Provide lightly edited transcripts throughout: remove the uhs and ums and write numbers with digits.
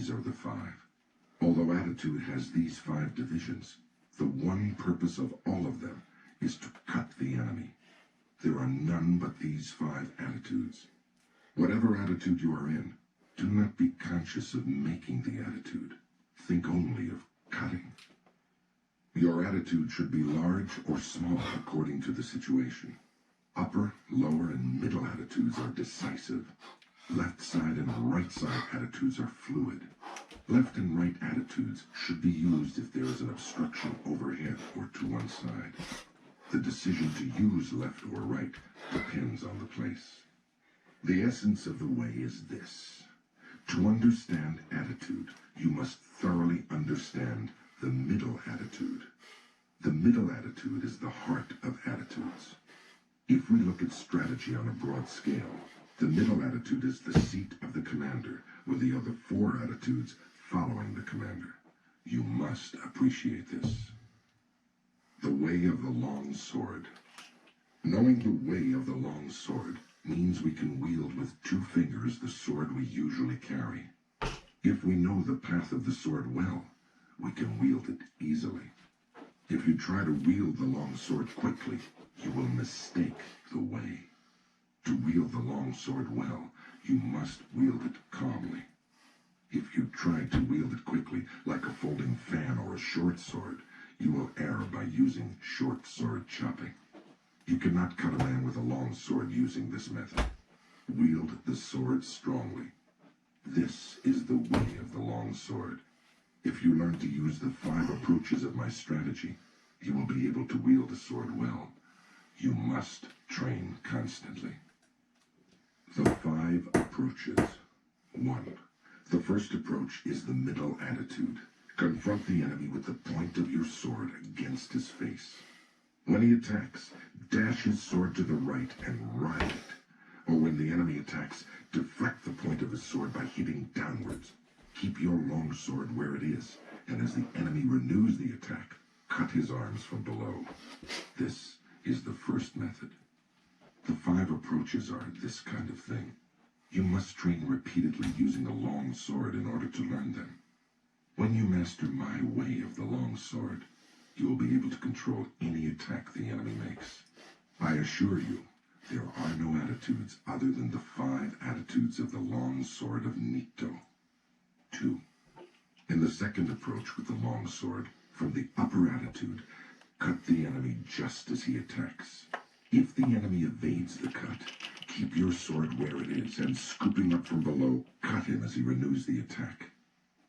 These are the five. Although attitude has these five divisions, the one purpose of all of them is to cut the enemy. There are none but these five attitudes. Whatever attitude you are in, do not be conscious of making the attitude. Think only of cutting. Your attitude should be large or small according to the situation. Upper, lower, and middle attitudes are decisive. Left side and right side attitudes are fluid. Left and right attitudes should be used if there is an obstruction overhead or to one side. The decision to use left or right depends on the place. The essence of the way is this. To understand attitude, you must thoroughly understand the middle attitude. The middle attitude is the heart of attitudes. If we look at strategy on a broad scale, the middle attitude is the seat of the commander, with the other four attitudes following the commander. You must appreciate this. The way of the long sword. Knowing the way of the long sword means we can wield with two fingers the sword we usually carry. If we know the path of the sword well, we can wield it easily. If you try to wield the long sword quickly, you will mistake the way. To wield the long sword well, you must wield it calmly. If you try to wield it quickly, like a folding fan or a short sword, you will err by using short sword chopping. You cannot cut a man with a long sword using this method. Wield the sword strongly. This is the way of the long sword. If you learn to use the five approaches of my strategy, you will be able to wield a sword well. You must train constantly. The five approaches. 1. The first approach is the middle attitude. Confront the enemy with the point of your sword against his face. When he attacks, dash his sword to the right and ride it. Or when the enemy attacks, deflect the point of his sword by hitting downwards. Keep your long sword where it is, and as the enemy renews the attack, cut his arms from below. This is the first method. The five approaches are this kind of thing. You must train repeatedly using a long sword in order to learn them. When you master my way of the long sword, you will be able to control any attack the enemy makes. I assure you, there are no attitudes other than the five attitudes of the long sword of Nito. 2. In the second approach with the long sword, from the upper attitude, cut the enemy just as he attacks. If the enemy evades the cut, keep your sword where it is, and scooping up from below, cut him as he renews the attack.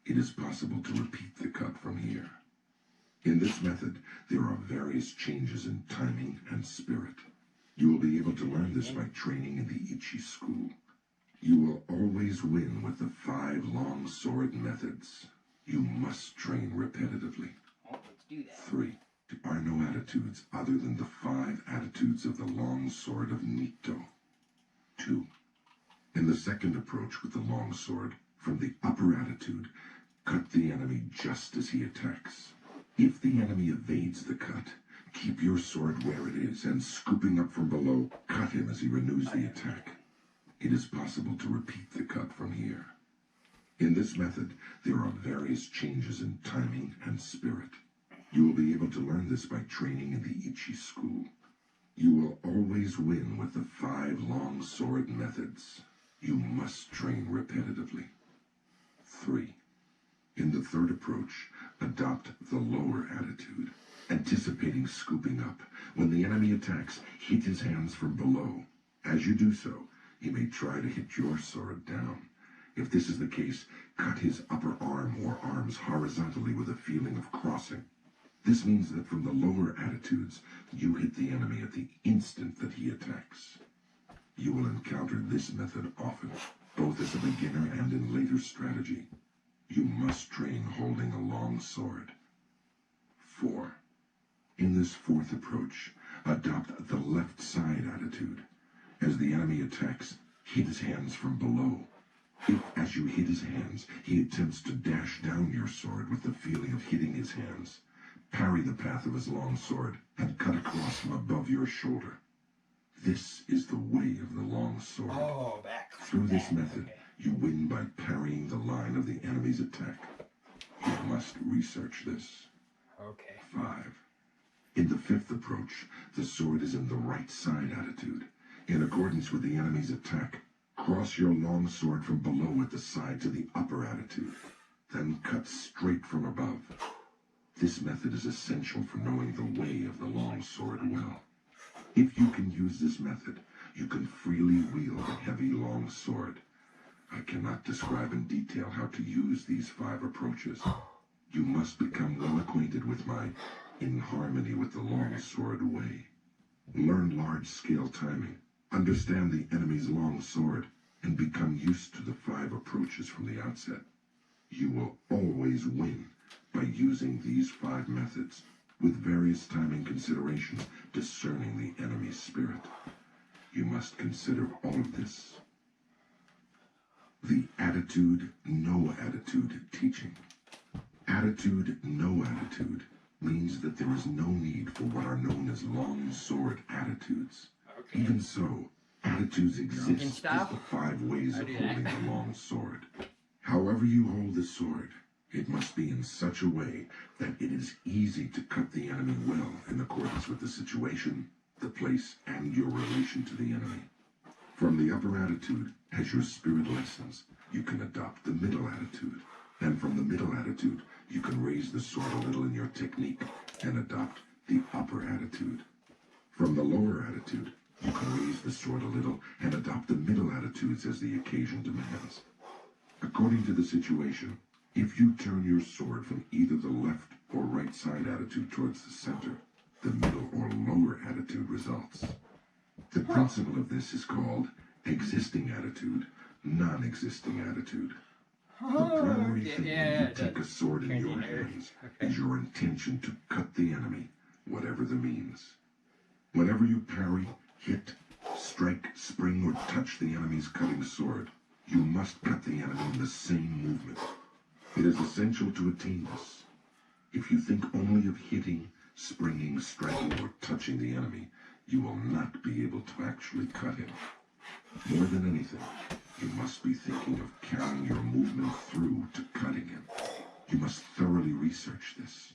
It is possible to repeat the cut from here. In this method, there are various changes in timing and spirit. You will be able to learn this by training in the Ichi school. You will always win with the five long sword methods. You must train repetitively. Let's do that. 3. There are no attitudes other than the five attitudes of the long sword of Nito. 2. In the second approach with the long sword, from the upper attitude, cut the enemy just as he attacks. If the enemy evades the cut, keep your sword where it is, and scooping up from below, cut him as he renews the attack. It is possible to repeat the cut from here. In this method, there are various changes in timing and spirit. You will be able to learn this by training in the Ichi school. You will always win with the five long sword methods. You must train repetitively. 3. In the third approach, adopt the lower attitude. Anticipating scooping up, when the enemy attacks, hit his hands from below. As you do so, he may try to hit your sword down. If this is the case, cut his upper arm or arms horizontally with a feeling of crossing. This means that from the lower attitudes, you hit the enemy at the instant that he attacks. You will encounter this method often, both as a beginner and in later strategy. You must train holding a long sword. 4. In this fourth approach, adopt the left side attitude. As the enemy attacks, hit his hands from below. If, as you hit his hands, he attempts to dash down your sword with the feeling of hitting his hands, parry the path of his long sword and cut across from above your shoulder. This is the way of the long sword. Oh, back. Through this method, Okay. You win by parrying the line of the enemy's attack. You must research this. Okay. 5. In the 5th approach, the sword is in the right side attitude. In accordance with the enemy's attack, cross your long sword from below at the side to the upper attitude. Then cut straight from above. This method is essential for knowing the way of the long sword well. If you can use this method, you can freely wield a heavy long sword. I cannot describe in detail how to use these 5 approaches. You must become well acquainted with my in harmony with the long sword way. Learn large-scale timing, understand the enemy's long sword, and become used to the 5 approaches from the outset. You will always win by using these 5 methods, with various timing considerations discerning the enemy's spirit. You must consider all of this. The attitude, no attitude teaching. Attitude, no attitude means that there is no need for what are known as long sword attitudes. Okay. Even so, attitudes exist as the 5 ways of holding the long sword. However you hold the sword, it must be in such a way that it is easy to cut the enemy well in accordance with the situation, the place, and your relation to the enemy. From the upper attitude, as your spirit lessens, you can adopt the middle attitude. And from the middle attitude, you can raise the sword a little in your technique and adopt the upper attitude. From the lower attitude, you can raise the sword a little and adopt the middle attitudes as the occasion demands. According to the situation, if you turn your sword from either the left or right side attitude towards the center, the middle or lower attitude results. The principle of this is called existing attitude, non-existing attitude. The primary thing when you take a sword in your hands is your intention to cut the enemy, whatever the means. Whenever you parry, hit, strike, spring, or touch the enemy's cutting sword, you must cut the enemy in the same movement. It is essential to attain this. If you think only of hitting, springing, striking, or touching the enemy, you will not be able to actually cut him. More than anything, you must be thinking of carrying your movement through to cutting him. You must thoroughly research this.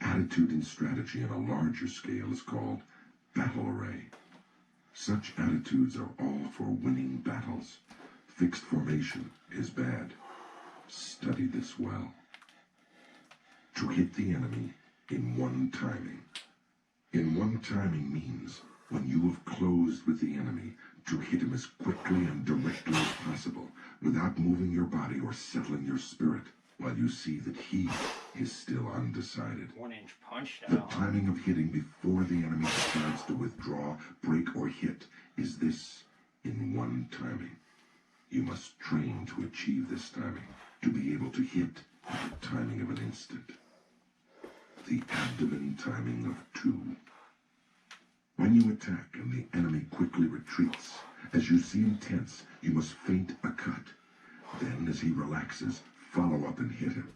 Attitude and strategy on a larger scale is called battle array. Such attitudes are all for winning battles. Fixed formation is bad. Study this well. To hit the enemy in one timing. In one timing means when you have closed with the enemy, to hit him as quickly and directly as possible without moving your body or settling your spirit while you see that he is still undecided. 1-inch punch The down. timing of hitting before the enemy decides to withdraw, break, or hit is this in one timing. You must train to achieve this timing, to be able to hit at the timing of an instant. The abdomen timing of 2. When you attack and the enemy quickly retreats, as you see him tense, you must feint a cut. Then, as he relaxes, follow up and hit him.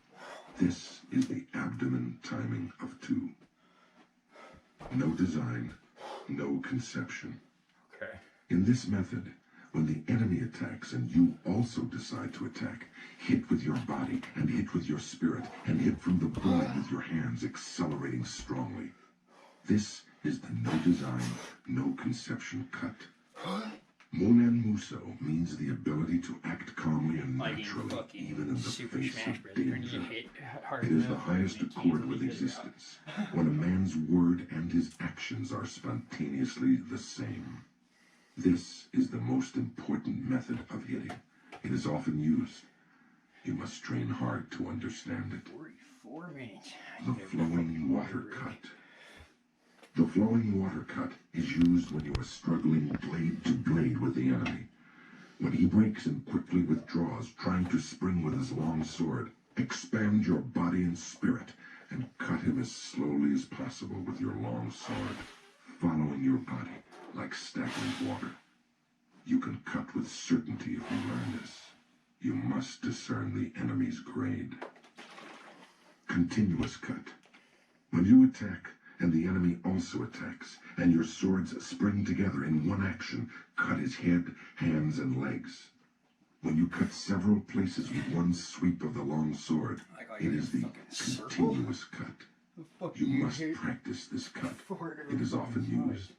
This is the abdomen timing of 2. No design, no conception. Okay. In this method, when the enemy attacks and you also decide to attack, hit with your body and hit with your spirit and hit from the bullet with your hands, accelerating strongly. This is the no design, no conception cut. Monen Muso means the ability to act calmly and naturally, even in the face of danger. It is the highest accord with existence, when a man's word and his actions are spontaneously the same. This is the most important method of hitting. It is often used. You must train hard to understand it. 44 minutes. The flowing water cut. The flowing water cut is used when you are struggling blade to blade with the enemy. When he breaks and quickly withdraws, trying to spring with his long sword, expand your body and spirit and cut him as slowly as possible with your long sword, following your body like stagnant water. You can cut with certainty if you learn this. You must discern the enemy's grade. Continuous cut. When you attack, and the enemy also attacks, and your swords spring together in one action, cut his head, hands, and legs. When you cut several places with one sweep of the long sword, Like, oh, it you're is the fucking circle? continuous cut. The fuck You you must hit practice this cut. forward It is often fucking used.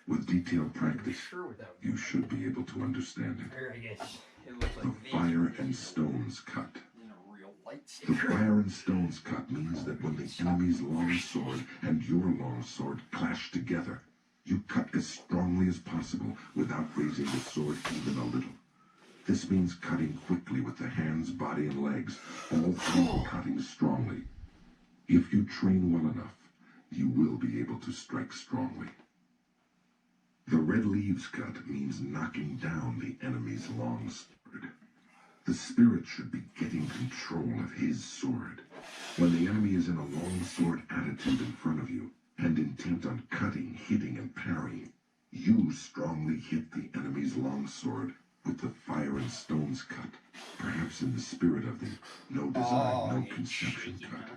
With detailed side. practice, Sure without you should be able to understand it. Or I guess it looks The like this. fire and stones cut. In a real The lightsaber. fire and stones cut means that when the enemy's long sword and your long sword clash together, you cut as strongly as possible without raising the sword even a little. This means cutting quickly with the hands, body, and legs, all three cutting strongly. If you train well enough, you will be able to strike strongly. The red leaves cut means knocking down the enemy's long sword. The spirit should be getting control of his sword. When the enemy is in a long sword attitude in front of you, and intent on cutting, hitting, and parrying, you strongly hit the enemy's long sword with the fire and stones cut, perhaps in the spirit of the no design, no conception cut.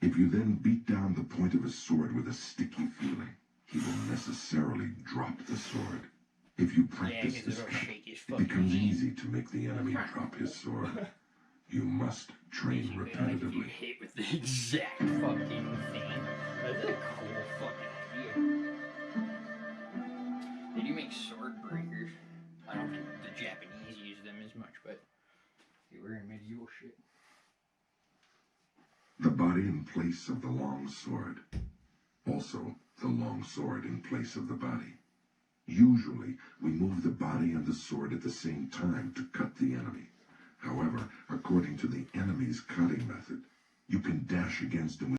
If you then beat down the point of his sword with a sticky feeling, he will necessarily drop the sword. If you practice this cut, it becomes easy to make the enemy drop his sword. You must train Like if you repetitively. hit with the exact fucking thing. That's a cool fucking idea. They do make sword breakers. I don't think the Japanese use them as much, but they were in medieval shit. The body in place of the long sword. Also, the long sword in place of the body. Usually, we move the body and the sword at the same time to cut the enemy. However, according to the enemy's cutting method, you can dash against him